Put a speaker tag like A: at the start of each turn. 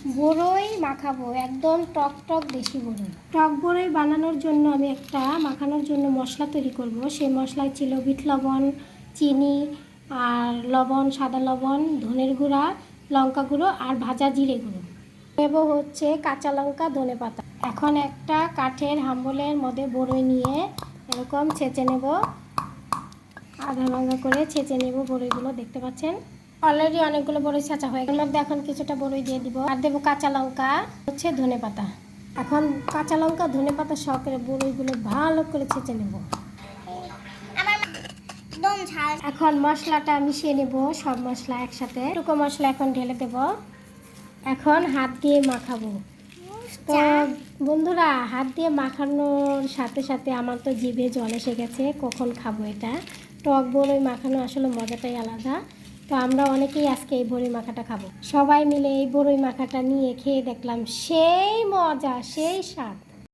A: বড়ই মাখাবো, একদম টক টক দেশি বড়ই। টক বড়ই বানানোর জন্য আমি একটা মাখানোর জন্য মশলা তৈরি করব। সেই মশলায় ছিল বিট লবণ, চিনি আর লবণ, সাদা লবণ, ধনের গুঁড়া, লঙ্কা গুঁড়ো আর ভাজা জিরে গুঁড়ো। নেব হচ্ছে কাঁচা লঙ্কা, ধনে পাতা। এখন একটা কাঠের হাম্বলের মধ্যে বড়ই নিয়ে এরকম ছেঁচে নেব, আধা ভাঙা করে ছেঁচে নেব বড়ইগুলো। দেখতে পাচ্ছেন অলরেডি অনেকগুলো বড়ই ছেঁচা হয়ে গেল। এখন কিছুটা বড়ই দিয়ে দিব আর দেবো কাঁচা লঙ্কা, হচ্ছে ধনে পাতা। এখন কাঁচা লঙ্কা, ধনে পাতা সহকারে বড়ইগুলো ভালো করে ছেঁচে নেব। এখন মশলাটা মিশিয়ে নেব, সব মশলা একসাথে। টুকো মশলা এখন ঢেলে দেব, এখন হাত দিয়ে মাখাবো। তো বন্ধুরা, হাত দিয়ে মাখানোর সাথে সাথে আমার তো জিভে জল এসে গেছে, কখন খাবো এটা। টক বড়ই মাখানো আসলে মজাটাই আলাদা। তো আমরা অনেকেই আজকে এই বড়ই মাখাটা খাবো। সবাই মিলে এই বড়ই মাখাটা নিয়ে খেয়ে দেখলাম সেই মজা, সেই স্বাদ।